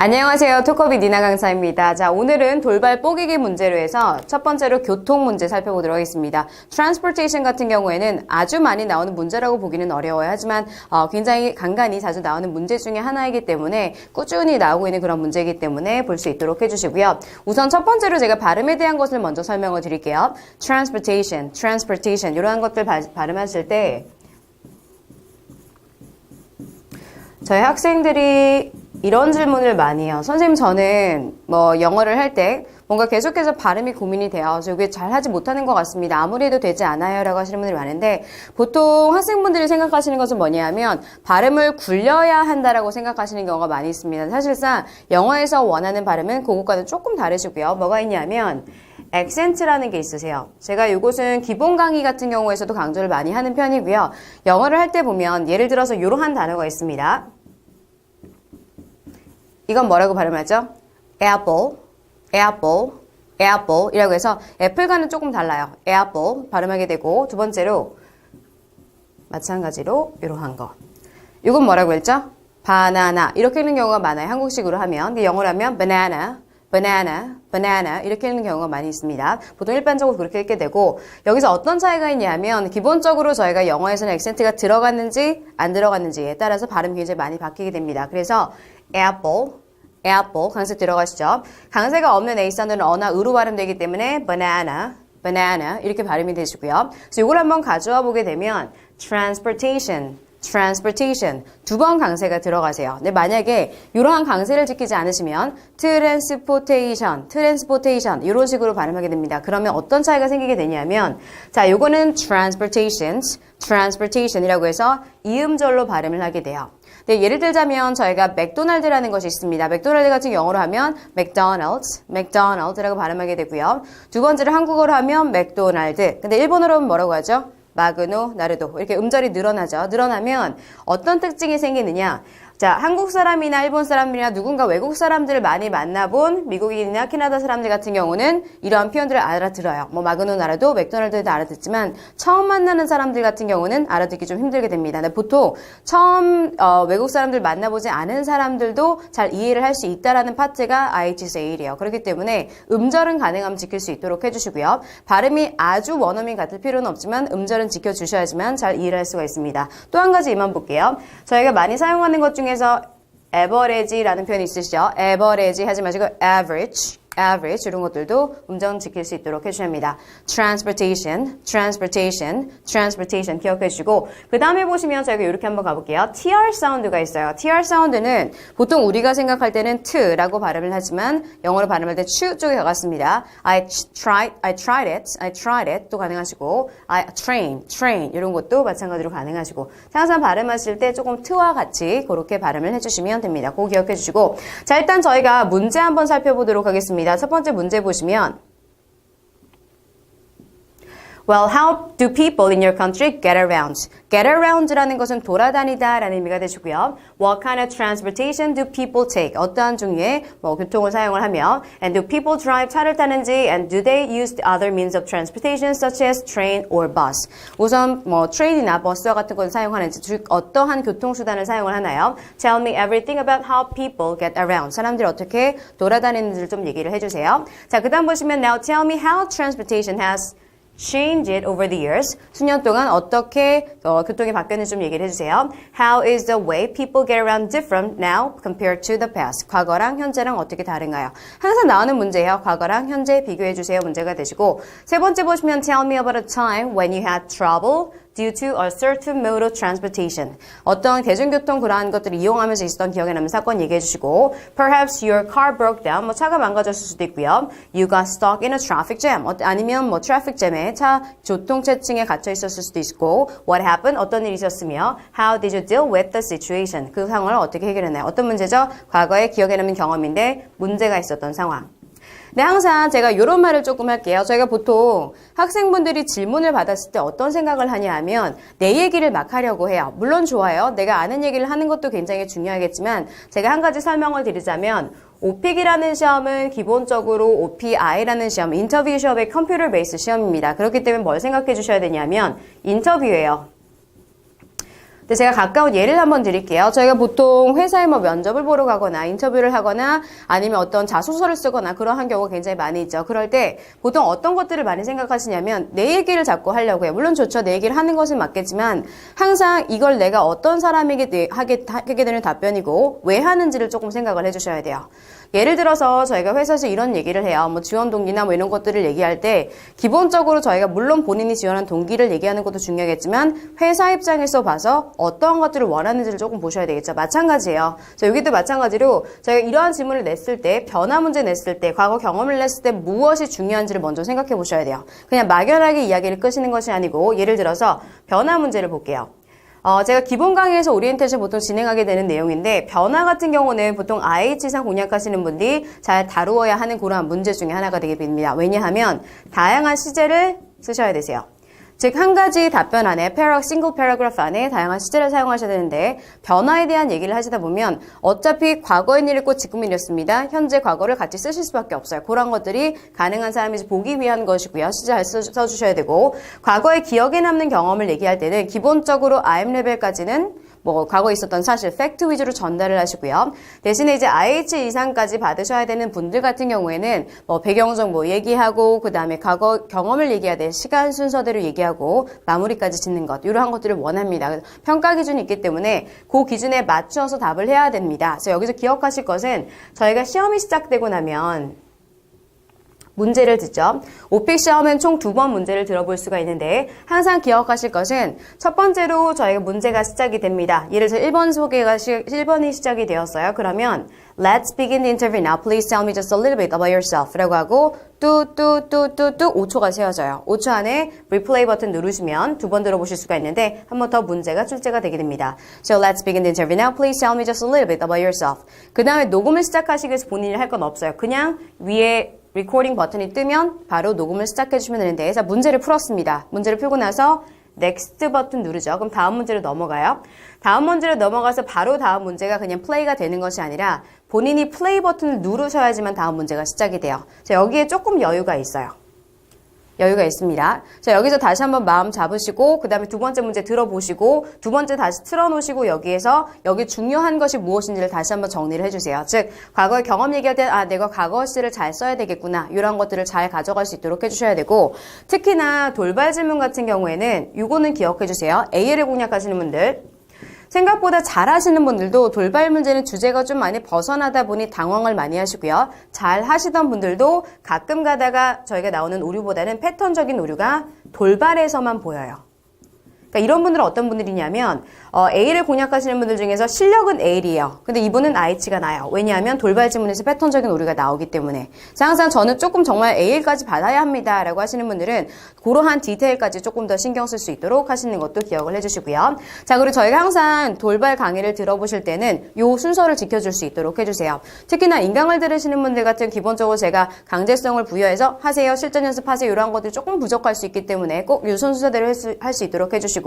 안녕하세요. 토커비 니나 강사입니다. 자, 오늘은 돌발 뽀개기 문제로 해서 첫 번째로 교통 문제 살펴보도록 하겠습니다. Transportation 같은 경우에는 아주 많이 나오는 문제라고 보기는 어려워요. 하지만 굉장히 간간히 자주 나오는 문제 중에 하나이기 때문에 꾸준히 나오고 있는 그런 문제이기 때문에 볼 수 있도록 해주시고요. 우선 첫 번째로 제가 발음에 대한 것을 먼저 설명을 드릴게요. Transportation 이러한 것들 발음하실 때 저희 학생들이 이런 질문을 많이 해요. 선생님, 저는 영어를 할 때 뭔가 계속해서 발음이 고민이 돼요. 저 이게 잘 하지 못하는 것 같습니다. 아무리 해도 되지 않아요. 라고 하시는 분들이 많은데 보통 학생분들이 생각하시는 것은 뭐냐면 발음을 굴려야 한다라고 생각하시는 경우가 많이 있습니다. 사실상 영어에서 원하는 발음은 그것과는 조금 다르시고요. 뭐가 있냐면 액센트라는 게 있으세요. 제가 이곳은 기본 강의 같은 경우에서도 강조를 많이 하는 편이고요. 영어를 할 때 보면 예를 들어서 이러한 단어가 있습니다. 이건 뭐라고 발음하죠? apple 이라고 해서 애플과는 조금 달라요. apple 발음하게 되고 두 번째로 마찬가지로 이러한 거. 이건 뭐라고 했죠? 바나나 이렇게 읽는 경우가 많아요. 한국식으로 하면. 근데 영어로 하면 banana 이렇게 읽는 경우가 많이 있습니다. 보통 일반적으로 그렇게 읽게 되고 여기서 어떤 차이가 있냐면 기본적으로 저희가 영어에서는 액센트가 들어갔는지 안 들어갔는지에 따라서 발음이 굉장히 많이 바뀌게 됩니다. 그래서 apple 강세 들어가시죠. 강세가 없는 A 사운드는 어나 으로 발음되기 때문에 banana 이렇게 발음이 되시고요. 그래서 이걸 한번 가져와 보게 되면 transportation 두 번 강세가 들어가세요. 근데 만약에 이러한 강세를 지키지 않으시면 transportation 이런 식으로 발음하게 됩니다. 그러면 어떤 차이가 생기게 되냐면 자, 요거는 transportation이라고 해서 이음절로 발음을 하게 돼요. 네, 예를 들자면 저희가 맥도날드라는 것이 있습니다. 맥도날드 같은 영어로 하면 McDonald's라고 발음하게 되고요. 두 번째로 한국어로 하면 맥도날드. 근데 일본어로 하면 뭐라고 하죠? 마그노, 나르도. 이렇게 음절이 늘어나죠. 늘어나면 어떤 특징이 생기느냐? 자, 한국 사람이나 일본 사람이나 누군가 외국 사람들을 많이 만나본 미국인이나 캐나다 사람들 같은 경우는 이러한 표현들을 알아들어요. 마그노, 나르도, 맥도날드도 알아듣지만 처음 만나는 사람들 같은 경우는 알아듣기 좀 힘들게 됩니다. 근데 보통 처음 외국 사람들 만나보지 않은 사람들도 잘 이해를 할 수 있다라는 파트가 IHSA이에요. 그렇기 때문에 음절은 가능하면 지킬 수 있도록 해주시고요. 발음이 아주 원어민 같을 필요는 없지만 음절은 지켜주셔야지만 잘 이해를 할 수가 있습니다. 또 한 가지 이만 볼게요. 저희가 많이 사용하는 것 중에서 average라는 표현이 있으시죠? average 하지 마시고 average 이런 것들도 음정 지킬 수 있도록 해주셔야 합니다. transportation 기억해 주시고 그 다음에 보시면 저희가 이렇게 한번 가볼게요. tr 사운드가 있어요. tr 사운드는 보통 우리가 생각할 때는 t라고 발음을 하지만 영어로 발음할 때 추 쪽에 가깝습니다. I tried it 또 가능하시고 train 이런 것도 마찬가지로 가능하시고 항상 발음하실 때 조금 t와 같이 그렇게 발음을 해주시면 됩니다. 그거 기억해 주시고 자, 일단 저희가 문제 한번 살펴보도록 하겠습니다. 첫 번째 문제 보시면 Well, how do people in your country get around? Get around라는 것은 돌아다니다 라는 의미가 되시고요. What kind of transportation do people take? 어떠한 종류의 교통을 사용을 하며 And do people drive 차를 타는지 And do they use the other means of transportation such as train or bus? 우선 트레인이나 버스와 같은 것을 사용하는지 즉 어떠한 교통수단을 사용을 하나요? Tell me everything about how people get around. 사람들이 어떻게 돌아다니는지를 좀 얘기를 해주세요. 자, 그 다음 보시면 Now tell me how transportation has changed it over the years. 수년 동안 어떻게 교통이 바뀌었는지 좀 얘기를 해주세요. How is the way people get around different now compared to the past? 과거랑 현재랑 어떻게 다른가요? 항상 나오는 문제예요. 과거랑 현재 비교해주세요. 문제가 되시고 세 번째 보시면 Tell me about a time when you had trouble due to a certain mode of transportation. 어떤 대중교통 그러한 것들을 이용하면서 있었던 기억에 남는 사건 얘기해 주시고 Perhaps your car broke down. 차가 망가졌을 수도 있고요. You got stuck in a traffic jam. 아니면 트래픽 잼에 차 교통체증에 갇혀 있었을 수도 있고 What happened? 어떤 일이 있었으며 How did you deal with the situation? 그 상황을 어떻게 해결했나요? 어떤 문제죠? 과거에 기억에 남는 경험인데 문제가 있었던 상황. 네, 항상 제가 이런 말을 조금 할게요. 저희가 보통 학생분들이 질문을 받았을 때 어떤 생각을 하냐 하면 내 얘기를 막 하려고 해요. 물론 좋아요. 내가 아는 얘기를 하는 것도 굉장히 중요하겠지만 제가 한 가지 설명을 드리자면 OPIC이라는 시험은 기본적으로 OPI라는 시험, 인터뷰 시험의 컴퓨터 베이스 시험입니다. 그렇기 때문에 뭘 생각해 주셔야 되냐면 인터뷰예요. 근데 제가 가까운 예를 한번 드릴게요. 저희가 보통 회사에 뭐 면접을 보러 가거나 인터뷰를 하거나 아니면 어떤 자소서를 쓰거나 그러한 경우가 굉장히 많이 있죠. 그럴 때 보통 어떤 것들을 많이 생각하시냐면 내 얘기를 자꾸 하려고 해요. 물론 좋죠. 내 얘기를 하는 것은 맞겠지만 항상 이걸 내가 어떤 사람에게 하게 되는 답변이고 왜 하는지를 조금 생각을 해주셔야 돼요. 예를 들어서 저희가 회사에서 이런 얘기를 해요. 뭐 지원 동기나 뭐 이런 것들을 얘기할 때 기본적으로 저희가 물론 본인이 지원한 동기를 얘기하는 것도 중요하겠지만 회사 입장에서 봐서 어떠한 것들을 원하는지를 조금 보셔야 되겠죠. 마찬가지예요. 자, 여기도 마찬가지로 저희가 이러한 질문을 냈을 때 변화 문제 냈을 때 과거 경험을 냈을 때 무엇이 중요한지를 먼저 생각해 보셔야 돼요. 그냥 막연하게 이야기를 끄시는 것이 아니고 예를 들어서 변화 문제를 볼게요. 제가 기본 강의에서 오리엔테이션 보통 진행하게 되는 내용인데 변화 같은 경우는 보통 IH 이상 공략하시는 분들이 잘 다루어야 하는 그러한 문제 중에 하나가 되게 됩니다. 왜냐하면 다양한 시제를 쓰셔야 되세요. 즉, 한 가지 답변 안에 싱글 패러그래프 안에 다양한 시제를 사용하셔야 되는데 변화에 대한 얘기를 하시다 보면 어차피 과거의 일이 있고 지금의 일이었습니다. 현재 과거를 같이 쓰실 수밖에 없어요. 그런 것들이 가능한 사람이 보기 위한 것이고요. 시제 잘 써주셔야 되고 과거의 기억에 남는 경험을 얘기할 때는 기본적으로 IM 레벨까지는 뭐 과거에 있었던 사실, 팩트 위주로 전달을 하시고요. 대신에 이제 IH 이상까지 받으셔야 되는 분들 같은 경우에는 뭐 배경 정보 얘기하고 그 다음에 과거 경험을 얘기해야 될 시간 순서대로 얘기하고 마무리까지 짓는 것 이러한 것들을 원합니다. 평가 기준이 있기 때문에 그 기준에 맞춰서 답을 해야 됩니다. 그래서 여기서 기억하실 것은 저희가 시험이 시작되고 나면 문제를 듣죠. 오픽 시험은 총 2번 문제를 들어볼 수가 있는데 항상 기억하실 것은 첫 번째로 저희가 문제가 시작이 됩니다. 예를 들어서 1번이 시작이 되었어요. 그러면 Let's begin the interview now. Please tell me just a little bit about yourself. 라고 하고 뚜뚜뚜뚜뚜 5초가 세워져요. 5초 안에 replay 버튼 누르시면 2번 들어보실 수가 있는데 한 번 더 문제가 출제가 되게 됩니다. So let's begin the interview now. Please tell me just a little bit about yourself. 그 다음에 녹음을 시작하시기 위해서 본인이 할 건 없어요. 그냥 위에 리코딩 버튼이 뜨면 바로 녹음을 시작해 주시면 되는데 자, 문제를 풀었습니다. 문제를 풀고 나서 넥스트 버튼 누르죠. 그럼 다음 문제로 넘어가요. 다음 문제로 넘어가서 바로 다음 문제가 그냥 플레이가 되는 것이 아니라 본인이 플레이 버튼을 누르셔야지만 다음 문제가 시작이 돼요. 자, 여기에 조금 여유가 있어요. 여유가 있습니다. 자, 여기서 다시 한번 마음 잡으시고 그 다음에 두 번째 문제 들어보시고 두 번째 다시 틀어놓으시고 여기에서 여기 중요한 것이 무엇인지를 다시 한번 정리를 해주세요. 즉 과거의 경험 얘기할 때 내가 과거 시를 잘 써야 되겠구나 이런 것들을 잘 가져갈 수 있도록 해주셔야 되고 특히나 돌발 질문 같은 경우에는 이거는 기억해주세요. A를 공략하시는 분들 생각보다 잘하시는 분들도 돌발 문제는 주제가 좀 많이 벗어나다 보니 당황을 많이 하시고요. 잘 하시던 분들도 가끔 가다가 저희가 나오는 오류보다는 패턴적인 오류가 돌발에서만 보여요. 그러니까 이런 분들은 어떤 분들이냐면 A를 공략하시는 분들 중에서 실력은 A이에요. 근데 이분은 IH가 나요. 왜냐하면 돌발 지문에서 패턴적인 오류가 나오기 때문에. 항상 저는 조금 정말 A까지 받아야 합니다. 라고 하시는 분들은 그러한 디테일까지 조금 더 신경 쓸 수 있도록 하시는 것도 기억을 해주시고요. 자, 그리고 저희가 항상 돌발 강의를 들어보실 때는 이 순서를 지켜줄 수 있도록 해주세요. 특히나 인강을 들으시는 분들 같은 기본적으로 제가 강제성을 부여해서 하세요, 실전 연습하세요 이런 것들이 조금 부족할 수 있기 때문에 꼭 이 순서대로 할 수 있도록 해주시고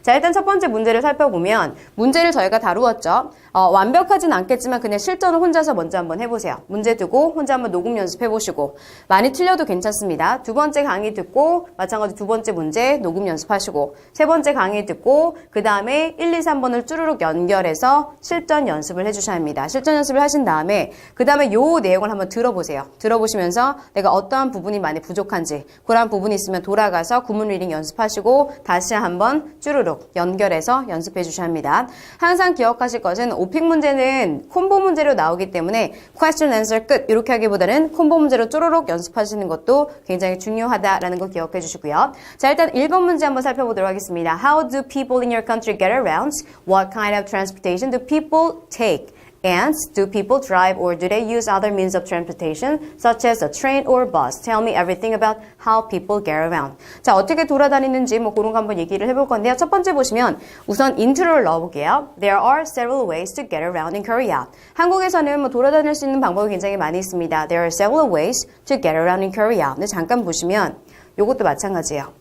자, 일단 첫 번째 문제를 살펴보면 문제를 저희가 다루었죠. 완벽하진 않겠지만 그냥 실전을 혼자서 먼저 한번 해보세요. 문제 두고 혼자 한번 녹음 연습해보시고 많이 틀려도 괜찮습니다. 두 번째 강의 듣고 마찬가지 두 번째 문제 녹음 연습하시고 세 번째 강의 듣고 그 다음에 1, 2, 3번을 쭈루룩 연결해서 실전 연습을 해주셔야 합니다. 실전 연습을 하신 다음에 그 다음에 요 내용을 한번 들어보세요. 들어보시면서 내가 어떠한 부분이 많이 부족한지 그런 부분이 있으면 돌아가서 구문 리딩 연습하시고 다시 한번 쭈루룩 연결해서 연습해 주셔야 합니다. 항상 기억하실 것은 오픽 문제는 콤보 문제로 나오기 때문에 question answer 끝 이렇게 하기보다는 콤보 문제로 쪼로록 연습하시는 것도 굉장히 중요하다라는 거 기억해 주시고요. 자, 일단 1번 문제 한번 살펴보도록 하겠습니다. How do people in your country get around? What kind of transportation do people take? And do people drive or do they use other means of transportation such as a train or bus? Tell me everything about how people get around. 자, 어떻게 돌아다니는지 뭐 그런 거 한번 얘기를 해볼 건데요. 첫 번째 보시면 우선 인트로를 넣어볼게요. There are several ways to get around in Korea. 한국에서는 뭐 돌아다닐 수 있는 방법이 굉장히 많이 있습니다. There are several ways to get around in Korea. 근데 잠깐 보시면 이것도 마찬가지예요.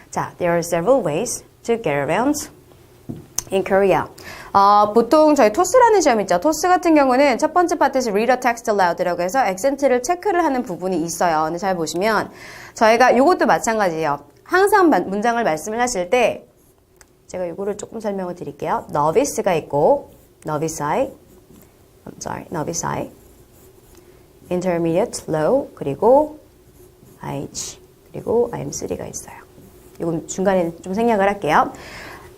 자, there are several ways to get around in Korea. 보통 저희 토스라는 시험 있죠. 토스 같은 경우는 첫 번째 파트에서 read a text aloud라고 해서 액센트를 체크를 하는 부분이 있어요. 근데 잘 보시면 저희가 이것도 마찬가지예요. 항상 문장을 말씀을 하실 때 제가 이거를 조금 설명을 드릴게요. novice가 있고 novice, intermediate, low, 그리고 IH, 그리고 IM3가 있어요. 이건 중간에 좀 생략을 할게요.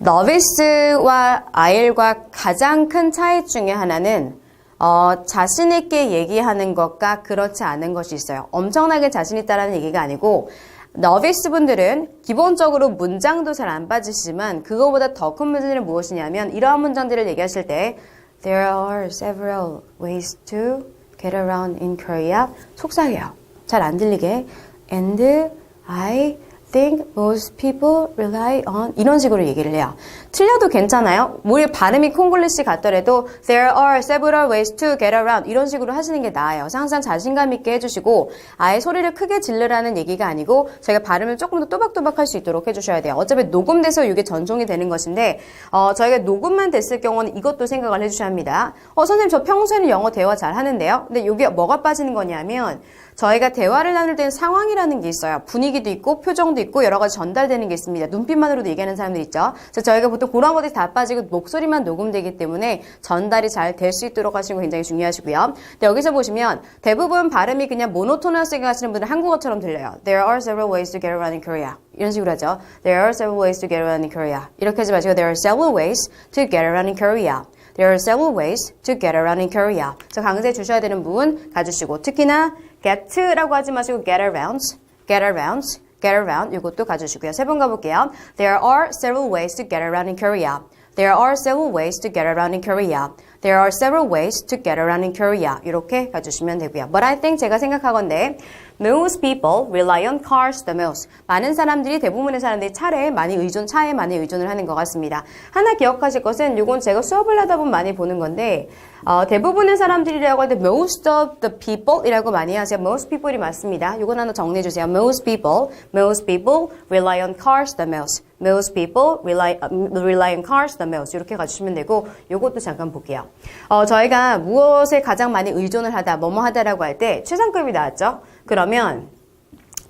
novice와 IL과 가장 큰 차이 중에 하나는 자신 있게 얘기하는 것과 그렇지 않은 것이 있어요. 엄청나게 자신 있다라는 얘기가 아니고 novice 분들은 기본적으로 문장도 잘 안 빠지시지만 그거보다 더 큰 문제는 무엇이냐면 이러한 문장들을 얘기하실 때 There are several ways to get around in Korea. 속삭여요. 잘 안 들리게. And I think most people rely on 이런 식으로 얘기를 해요. 틀려도 괜찮아요. 우리 발음이 콩글리시 같더라도 There are several ways to get around 이런 식으로 하시는 게 나아요. 항상 자신감 있게 해주시고 아예 소리를 크게 질르라는 얘기가 아니고 저희가 발음을 조금 더 또박또박 할 수 있도록 해주셔야 돼요. 어차피 녹음돼서 이게 전송이 되는 것인데 저희가 녹음만 됐을 경우는 이것도 생각을 해주셔야 합니다. 선생님 저 평소에는 영어 대화 잘 하는데요. 근데 이게 뭐가 빠지는 거냐면 저희가 대화를 나눌 때는 상황이라는 게 있어요. 분위기도 있고 표정도 있고 여러 가지 전달되는 게 있습니다. 눈빛만으로도 얘기하는 사람들 있죠. 그래서 저희가 보통 그런 것들이 다 빠지고 목소리만 녹음되기 때문에 전달이 잘 될 수 있도록 하시는 거 굉장히 중요하시고요. 근데 여기서 보시면 대부분 발음이 그냥 모노토너스하게 하시는 분들은 한국어처럼 들려요. There are several ways to get around in Korea. 이런 식으로 하죠. There are several ways to get around in Korea. 이렇게 하지 마시고 There are several ways to get around in Korea. There are several ways to get around in Korea. 그래서 강조해 주셔야 되는 부분 가주시고 특히나 get라고 하지 마시고 get around, get around, get around 이것도 가주시고요. 세 번 가볼게요. There are several ways to get around in Korea. There are several ways to get around in Korea. There are several ways to get around in Korea. 이렇게 가주시면 되고요. But I think 제가 생각하건데 most people rely on cars the most. 많은 사람들이 대부분의 사람들이 차에 많이 의존을 하는 것 같습니다. 하나 기억하실 것은 이건 제가 수업을 하다 보면 많이 보는 건데 대부분의 사람들이라고 할 때 most of the people 이라고 많이 하세요. most people이 맞습니다. 이건 하나 정리해 주세요. most people rely on cars the most. Most people rely on cars the most. 이렇게 가주시면 되고 이것도 잠깐 볼게요. 저희가 무엇에 가장 많이 의존을 하다, 뭐뭐 하다라고 할 때 최상급이 나왔죠? 그러면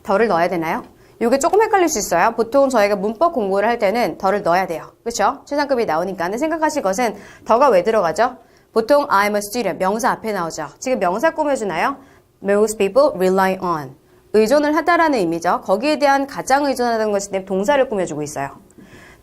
더를 넣어야 되나요? 이게 조금 헷갈릴 수 있어요. 보통 저희가 문법 공부를 할 때는 더를 넣어야 돼요. 그렇죠? 최상급이 나오니까. 근데 생각하실 것은 더가 왜 들어가죠? 보통 I'm a student, 명사 앞에 나오죠. 지금 명사 꾸며주나요? Most people rely on. 의존을 하다라는 의미죠. 거기에 대한 가장 의존하다는 것이 때문에 동사를 꾸며주고 있어요.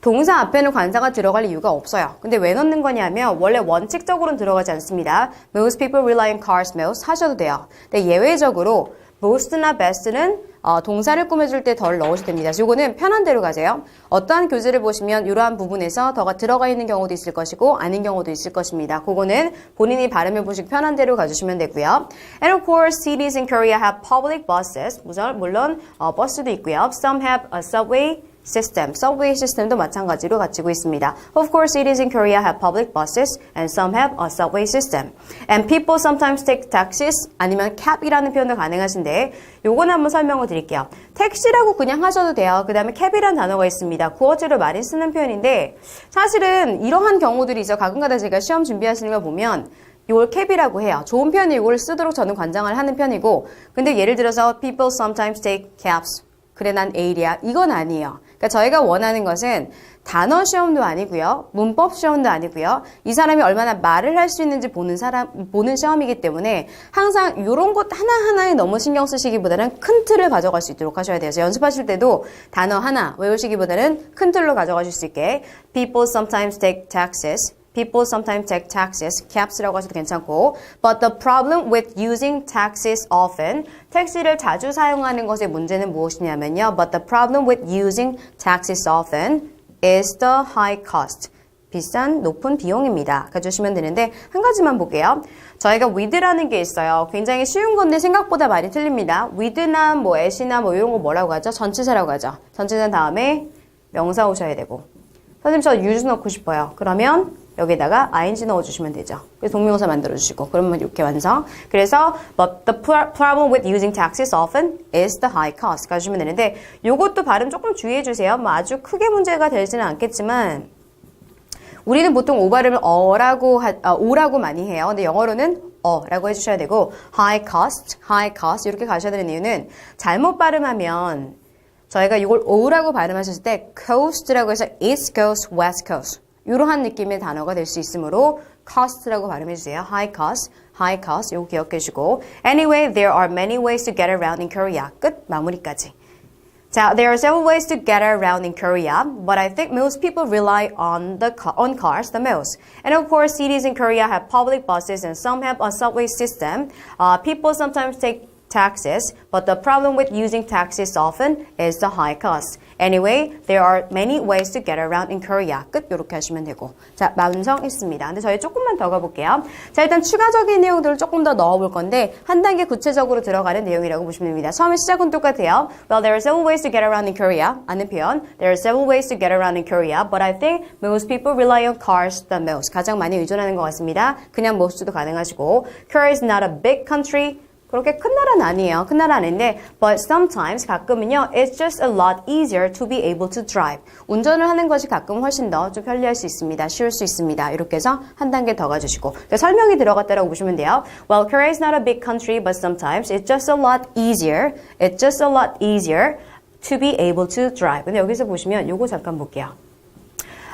동사 앞에는 관사가 들어갈 이유가 없어요. 근데 왜 넣는 거냐면 원래 원칙적으로는 들어가지 않습니다. Most people rely on cars most 하셔도 돼요. 근데 예외적으로 most나 best는 동사를 꾸며줄 때 덜 넣으셔도 됩니다. 이거는 편한 대로 가세요. 어떠한 교재를 보시면 이러한 부분에서 더가 들어가 있는 경우도 있을 것이고 아닌 경우도 있을 것입니다. 그거는 본인이 발음해 보시기 편한 대로 가주시면 되고요. And of course, cities in Korea have public buses. 물론 버스도 있고요. Some have a subway system. Subway system도 마찬가지로 갖추고 있습니다. Of course, cities in Korea have public buses and some have a subway system. And people sometimes take taxis 아니면 cab이라는 표현도 가능하신데 요거는 한번 설명을 드릴게요. 택시라고 그냥 하셔도 돼요. 그 다음에 cab이라는 단어가 있습니다. 구어체로 많이 쓰는 표현인데 사실은 이러한 경우들이 있어 가끔가다 제가 시험 준비하시는 걸 보면 이걸 cap이라고 해요. 좋은 편이 이걸 쓰도록 저는 권장을 하는 편이고 근데 예를 들어서 people sometimes take cabs. 그래 난 A이야. 이건 아니에요. 그러니까 저희가 원하는 것은 단어 시험도 아니고요. 문법 시험도 아니고요. 이 사람이 얼마나 말을 할 수 있는지 보는 시험이기 때문에 항상 이런 것 하나하나에 너무 신경 쓰시기보다는 큰 틀을 가져갈 수 있도록 하셔야 돼요. 그래서 연습하실 때도 단어 하나 외우시기보다는 큰 틀로 가져가실 수 있게 People sometimes take taxis. People sometimes take taxis, cabs라고 하셔도 괜찮고 But the problem with using taxis often 택시를 자주 사용하는 것의 문제는 무엇이냐면요 But the problem with using taxis often is the high cost 비싼 높은 비용입니다. 가주시면 되는데 한 가지만 볼게요. 저희가 with라는 게 있어요. 굉장히 쉬운 건데 생각보다 많이 틀립니다. with나 뭐 at이나 뭐 이런 거 뭐라고 하죠? 전치사라고 하죠. 전치사 다음에 명사 오셔야 되고 선생님 저 use 넣고 싶어요. 그러면 여기다가 ing 넣어주시면 되죠. 그래서 동명사 만들어주시고 그러면 이렇게 완성. 그래서 but the problem with using taxis often is the high cost 가주시면 되는데 이것도 발음 조금 주의해주세요. 뭐 아주 크게 문제가 되지는 않겠지만 우리는 보통 오 발음을 오라고 많이 해요. 근데 영어로는 라고 해주셔야 되고 high cost 이렇게 가셔야 되는 이유는 잘못 발음하면 저희가 이걸 O라고 발음하셨을 때 coast라고 해서 East Coast, West Coast 이러한 느낌의 단어가 될 수 있으므로 cost라고 발음해주세요. high cost, high cost 이거 기억해주고 Anyway, there are many ways to get around in Korea. 끝 마무리까지. 자, there are several ways to get around in Korea, but I think most people rely on cars the most. And of course, cities in Korea have public buses and some have a subway system. People sometimes take taxis, but the problem with using taxis often is the high cost. Anyway, there are many ways to get around in Korea. 끝 이렇게 하시면 되고. 자, 완성했습니다. 근데 저희 조금만 더 가볼게요. 자, 일단 추가적인 내용들을 조금 더 넣어볼 건데 한 단계 구체적으로 들어가는 내용이라고 보시면 됩니다. 처음에 시작은 똑같아요. Well, there are several ways to get around in Korea. 아는 표현. There are several ways to get around in Korea, but I think most people rely on cars the most. 가장 많이 의존하는 것 같습니다. 그냥 most도 가능하시고. Korea is not a big country. 그렇게 큰 나라는 아니에요. 큰 나라 아닌데 but sometimes 가끔은요 it's just a lot easier to be able to drive. 운전을 하는 것이 가끔 훨씬 더 좀 편리할 수 있습니다. 쉬울 수 있습니다. 이렇게 해서 한 단계 더 가주시고 설명이 들어갔다라고 보시면 돼요. Well, Korea is not a big country but sometimes it's just a lot easier. It's just a lot easier to be able to drive. 근데 여기서 보시면 요거 잠깐 볼게요.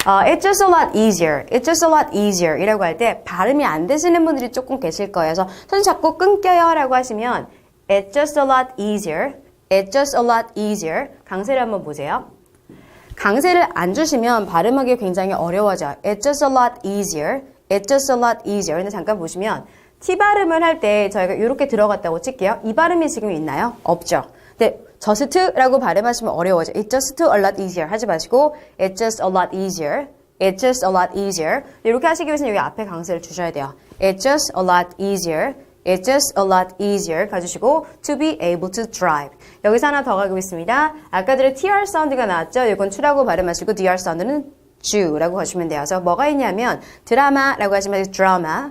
It's just a lot easier. It's just a lot easier. 이라고 할 때 발음이 안 되시는 분들이 조금 계실 거예요. 그래서 선생님 자꾸 끊겨요 라고 하시면 It's just a lot easier. It's just a lot easier. 강세를 한번 보세요. 강세를 안 주시면 발음하기 굉장히 어려워져요. It's just a lot easier. It's just a lot easier. 근데 잠깐 보시면 T 발음을 할 때 저희가 이렇게 들어갔다고 칠게요. 이 발음이 지금 있나요? 없죠. 근데 just라고 발음하시면 어려워져. It's just a lot easier 하지 마시고 It's just a lot easier. It's just a lot easier. 이렇게 하시기 위해서는 여기 앞에 강세를 주셔야 돼요. It's just a lot easier. It's just a lot easier 가주시고 to be able to drive. 여기서 하나 더 가겠습니다. 아까 전에 TR 사운드가 나왔죠? 이건 추라고 발음하시고 DR 사운드는 주라고 하시면 돼요. 그래서 뭐가 있냐면 드라마라고 하시면 드라마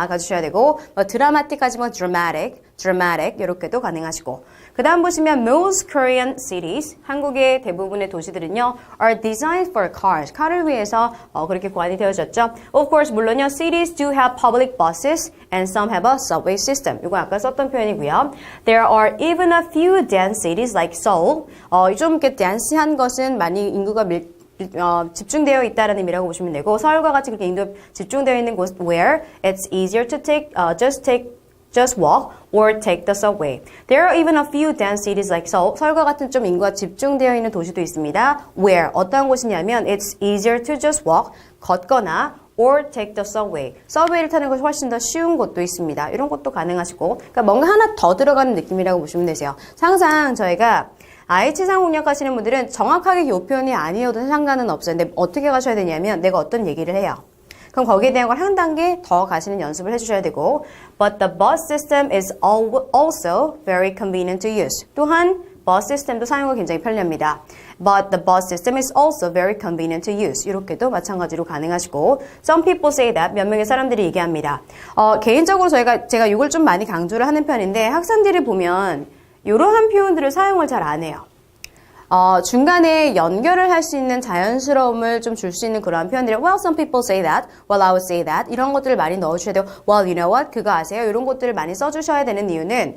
가주셔야 되고 드라마틱하지 뭐 dramatic 이렇게도 가능하시고 그 다음 보시면 most Korean cities 한국의 대부분의 도시들은요 are designed for cars 카를 위해서 그렇게 고안이 되어졌죠. Of course 물론요 cities do have public buses and some have a subway system. 이거 아까 썼던 표현이고요. There are even a few dense cities like Seoul. 좀 이렇게 dense한 것은 많이 인구가 집중되어 있다는 의미라고 보시면 되고 서울과 같이 그렇게 인도 집중되어 있는 곳 where it's easier to just walk or take the subway. There are even a few dense cities like Seoul. 서울과 같은 좀 인구가 집중되어 있는 도시도 있습니다. Where 어떤 곳이냐면 it's easier to just walk 걷거나 or take the subway. 서브웨이를 타는 것이 훨씬 더 쉬운 곳도 있습니다. 이런 것도 가능하시고 그러니까 뭔가 하나 더 들어가는 느낌이라고 보시면 되세요. 항상 저희가 IH상 공략하시는 분들은 정확하게 이 표현이 아니어도 상관은 없어요. 근데 어떻게 가셔야 되냐면 내가 어떤 얘기를 해요. 그럼 거기에 대한 걸 한 단계 더 가시는 연습을 해주셔야 되고 But the bus system is also very convenient to use. 또한 버스 시스템도 사용하기 굉장히 편리합니다. But the bus system is also very convenient to use. 이렇게도 마찬가지로 가능하시고 Some people say that. 몇 명의 사람들이 얘기합니다. 개인적으로 제가 이걸 좀 많이 강조를 하는 편인데 학생들이 보면 이러한 표현들을 사용을 잘 안 해요. 중간에 연결을 할 수 있는 자연스러움을 좀 줄 수 있는 그러한 표현들이 Well, some people say that. Well, I would say that. 이런 것들을 많이 넣어주셔야 돼요. Well, you know what? 그거 아세요? 이런 것들을 많이 써주셔야 되는 이유는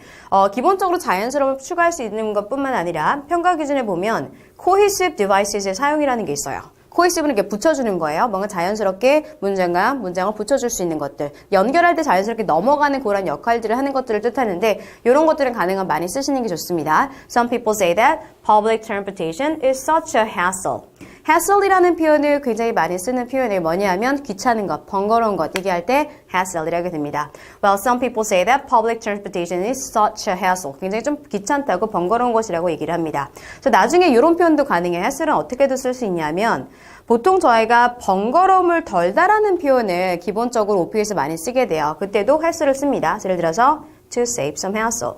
기본적으로 자연스러움을 추가할 수 있는 것뿐만 아니라 평가 기준에 보면 cohesive devices의 사용이라는 게 있어요. cohesive는 이렇게 붙여주는 거예요. 뭔가 자연스럽게 문장과 문장을 붙여줄 수 있는 것들. 연결할 때 자연스럽게 넘어가는 그런 역할들을 하는 것들을 뜻하는데 이런 것들은 가능한 많이 쓰시는 게 좋습니다. Some people say that public transportation is such a hassle. hassle이라는 표현을 굉장히 많이 쓰는 표현이 뭐냐 하면 귀찮은 것, 번거로운 것 얘기할 때 hassle이라고 됩니다. Well, some people say that public transportation is such a hassle. 굉장히 좀 귀찮다고 번거로운 것이라고 얘기를 합니다. 그래서 나중에 이런 표현도 가능해요. hassle은 어떻게도 쓸 수 있냐면 보통 저희가 번거로움을 덜다라는 표현을 기본적으로 OP에서 많이 쓰게 돼요. 그때도 hassle을 씁니다. 예를 들어서 to save some hassle.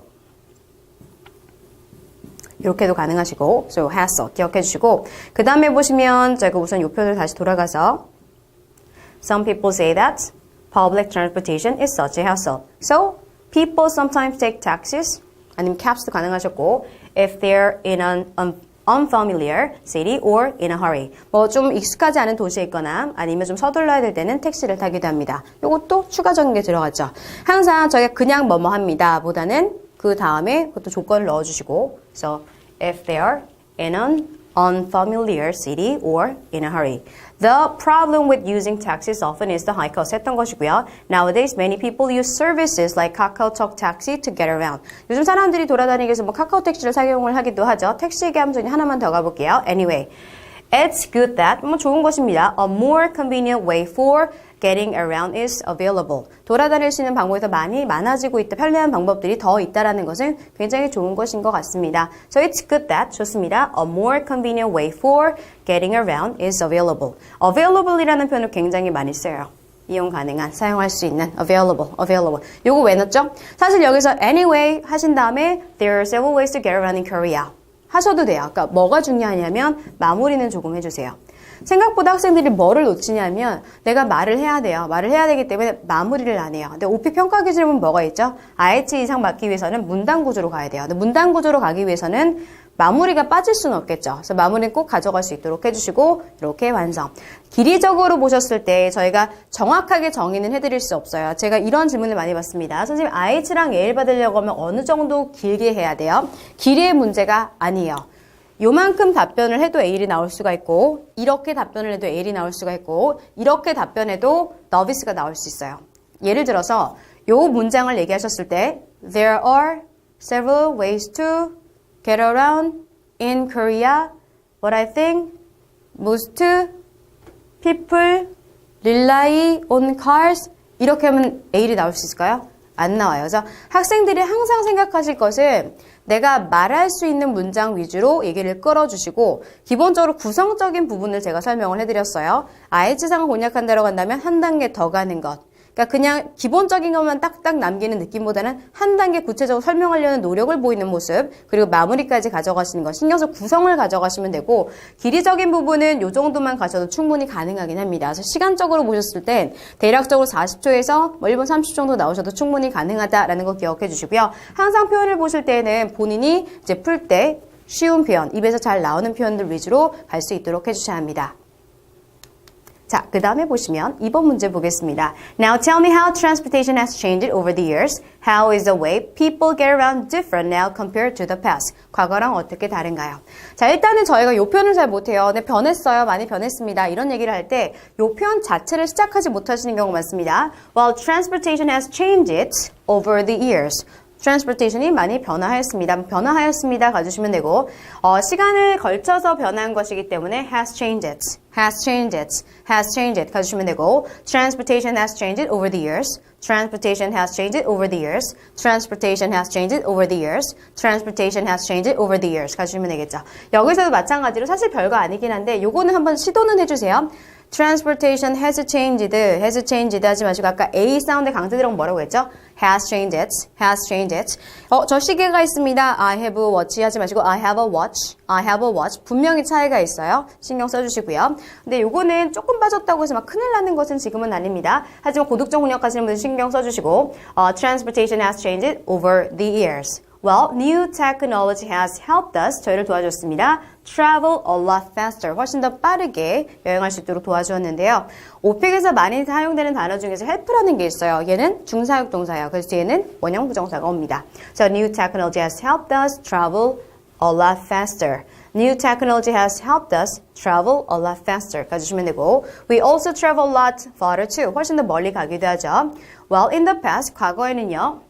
이렇게도 가능하시고 so hassle 기억해 주시고 그 다음에 보시면 제가 우선 이 표현을 다시 돌아가서 Some people say that public transportation is such a hassle. So people sometimes take taxis 아니면 cabs도 가능하셨고 if they're in an unfamiliar city or in a hurry. 뭐 좀 익숙하지 않은 도시에 있거나 아니면 좀 서둘러야 될 때는 택시를 타기도 합니다. 이것도 추가적인 게 들어갔죠. 항상 저희가 그냥 뭐뭐 합니다 보다는 그 다음에 그것도 조건을 넣어주시고 그래서 if they are in an unfamiliar city or in a hurry. The problem with using taxis often is the high cost 했던 것이고요. Nowadays, many people use services like KakaoTalk Taxi to get around. 요즘 사람들이 돌아다니기 위해서 뭐 카카오 택시를 사용을 하기도 하죠. 택시 얘기하면 저희 하나만 더 가볼게요. Anyway, it's good that 뭐 좋은 것입니다. A more convenient way for getting around is available. 돌아다닐 수 있는 방법이 더 많아지고 있다. 편리한 방법들이 더 있다라는 것은 굉장히 좋은 것인 것 같습니다. So it's good that 좋습니다. A more convenient way for getting around is available. Available이라는 표현을 굉장히 많이 써요. 이용 가능한, 사용할 수 있는 available. 요거 왜 넣었죠? 사실 여기서 anyway 하신 다음에 there are several ways to get around in Korea. 하셔도 돼요. 그러니까 뭐가 중요하냐면 마무리는 조금 해주세요. 생각보다 학생들이 뭐를 놓치냐면 내가 말을 해야 돼요. 말을 해야 되기 때문에 마무리를 안 해요. 근데 OP 평가 기준은 뭐가 있죠? IH 이상 맞기 위해서는 문단 구조로 가야 돼요. 근데 문단 구조로 가기 위해서는 마무리가 빠질 수는 없겠죠. 그래서 마무리는 꼭 가져갈 수 있도록 해주시고 이렇게 완성. 길이적으로 보셨을 때 저희가 정확하게 정의는 해드릴 수 없어요. 제가 이런 질문을 많이 받습니다. 선생님 IH랑 예일 받으려고 하면 어느 정도 길게 해야 돼요? 길이의 문제가 아니에요. 요만큼 답변을 해도 A일이 나올 수가 있고 이렇게 답변을 해도 A일이 나올 수가 있고 이렇게 답변해도 너비스가 나올 수 있어요. 예를 들어서 요 문장을 얘기하셨을 때 There are several ways to get around in Korea. But I think most people rely on cars. 이렇게 하면 A일이 나올 수 있을까요? 안 나와요. 그래서 학생들이 항상 생각하실 것은 내가 말할 수 있는 문장 위주로 얘기를 끌어주시고 기본적으로 구성적인 부분을 제가 설명을 해드렸어요. IH상을 공략한다고 한다면 한 단계 더 가는 것. 그러니까 그냥 기본적인 것만 딱딱 남기는 느낌보다는 한 단계 구체적으로 설명하려는 노력을 보이는 모습 그리고 마무리까지 가져가시는 것 신경써 구성을 가져가시면 되고 길이적인 부분은 이 정도만 가셔도 충분히 가능하긴 합니다. 그래서 시간적으로 보셨을 땐 대략적으로 40초에서 뭐 1분 30초 정도 나오셔도 충분히 가능하다라는 거 기억해 주시고요. 항상 표현을 보실 때는 본인이 이제 풀 때 쉬운 표현, 입에서 잘 나오는 표현들 위주로 갈 수 있도록 해주셔야 합니다. 자, 그 다음에 보시면 2번 문제 보겠습니다. Now tell me how transportation has changed over the years. How is the way people get around different now compared to the past? 과거랑 어떻게 다른가요? 자, 일단은 저희가 이 표현을 잘 못해요. 네, 변했어요. 많이 변했습니다. 이런 얘기를 할 때 이 표현 자체를 시작하지 못하시는 경우가 많습니다. Well, transportation has changed over the years. transportation이 많이 변화하였습니다. 가주시면 되고 시간을 걸쳐서 변한 것이기 때문에 has changed 가주시면 되고 transportation has changed over the years. Transportation has changed over the years. Transportation has changed over the years. Transportation has changed over the years 가주시면 되겠죠. 여기서도 마찬가지로 사실 별거 아니긴 한데 요거는 한번 시도는 해주세요. Transportation has changed 하지 마시고 아까 A 사운드 강세들은 뭐라고 했죠? has changed. 저 시계가 있습니다. I have a watch 하지 마시고 I have a watch. 분명히 차이가 있어요. 신경 써주시고요. 근데 요거는 조금 빠졌다고 해서 막 큰일 나는 것은 지금은 아닙니다. 하지만 고득점 공략하시는 분들 신경 써주시고 Transportation has changed over the years. Well, new technology has helped us. 저희를 도와줬습니다. Travel a lot faster. 훨씬 더 빠르게 여행할 수 있도록 도와주었는데요. 오픽에서 많이 사용되는 단어 중에서 help라는 게 있어요. 얘는 중사역 동사예요. 그래서 뒤에는 원형 부정사가 옵니다. So, new technology has helped us travel a lot faster. New technology has helped us travel a lot faster. 가주시면 되고 We also travel a lot farther too. 훨씬 더 멀리 가기도 하죠. Well, in the past, 과거에는요.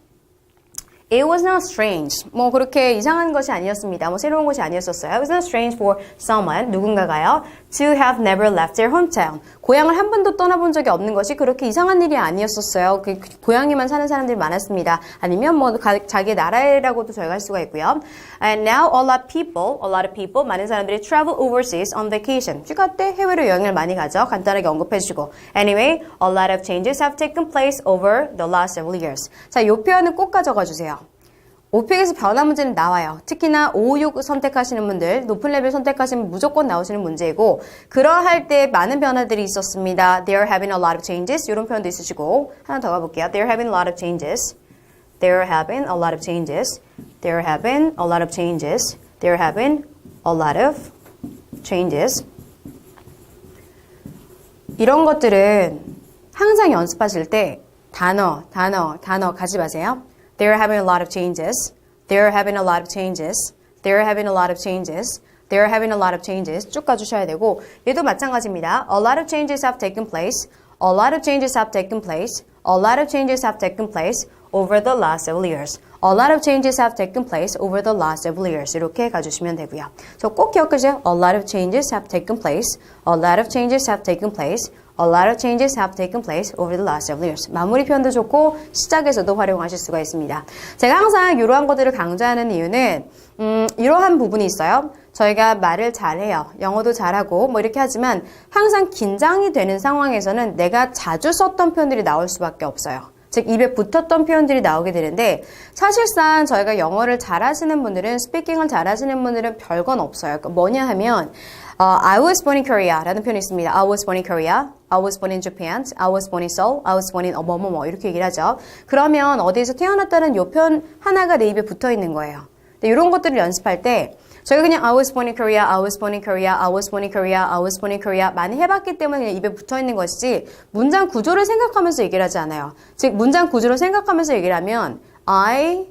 It was not strange. 뭐 그렇게 이상한 것이 아니었습니다. 뭐 새로운 것이 아니었었어요. It was not strange for someone, 누군가가요. To have never left their hometown. 고향을 한 번도 떠나본 적이 없는 것이 그렇게 이상한 일이 아니었었어요. 고향에만 사는 사람들이 많았습니다. 아니면 뭐 자기 나라라고도 저희가 할 수가 있고요. And now a lot of people, 많은 사람들이 travel overseas on vacation. 휴가 때 해외로 여행을 많이 가죠. 간단하게 언급해 주시고. Anyway, a lot of changes have taken place over the last several years. 자, 이 표현은 꼭 가져가 주세요. 오픽에서 변화 문제는 나와요. 특히나 5, 6 선택하시는 분들, 높은 레벨 선택하시면 무조건 나오시는 문제이고 그러할 때 많은 변화들이 있었습니다. They are having a lot of changes. 이런 표현도 있으시고 하나 더 가볼게요. They are having a lot of changes. They are having a lot of changes. They are having a lot of changes. They are having a lot of changes. 이런 것들은 항상 연습하실 때 단어 가지 마세요. They're having a lot of changes. They're having a lot of changes. They're having a lot of changes. They're having a lot of changes. 쭉 가주셔야 되고 얘도 마찬가지입니다. A lot of changes have taken place. A lot of changes have taken place. A lot of changes have taken place over the last several years. A lot of changes have taken place over the last several years. 이렇게 가주시면 되고요. 저 꼭 기억하세요. A lot of changes have taken place. A lot of changes have taken place. A lot of changes have taken place over the last several years. 마무리 표현도 좋고 시작에서도 활용하실 수가 있습니다. 제가 항상 이러한 것들을 강조하는 이유는 이러한 부분이 있어요. 저희가 말을 잘해요. 영어도 잘하고 뭐 이렇게 하지만 항상 긴장이 되는 상황에서는 내가 자주 썼던 표현들이 나올 수밖에 없어요. 즉 입에 붙었던 표현들이 나오게 되는데 사실상 저희가 영어를 잘하시는 분들은 스피킹을 잘하시는 분들은 별건 없어요. 그러니까 뭐냐 하면 I was born in Korea 라는 표현이 있습니다. I was born in Korea, I was born in Japan, I was born in Seoul, I was born in 뭐뭐뭐 이렇게 얘기를 하죠. 그러면 어디에서 태어났다는 요 표현 하나가 내 입에 붙어 있는 거예요. 근데 이런 것들을 연습할 때 저희가 그냥 I was born in Korea, I was born in Korea, I was born in Korea, I was born in Korea 많이 해봤기 때문에 그냥 입에 붙어 있는 것이지 문장 구조를 생각하면서 얘기를 하지 않아요. 즉 문장 구조를 생각하면서 얘기를 하면 I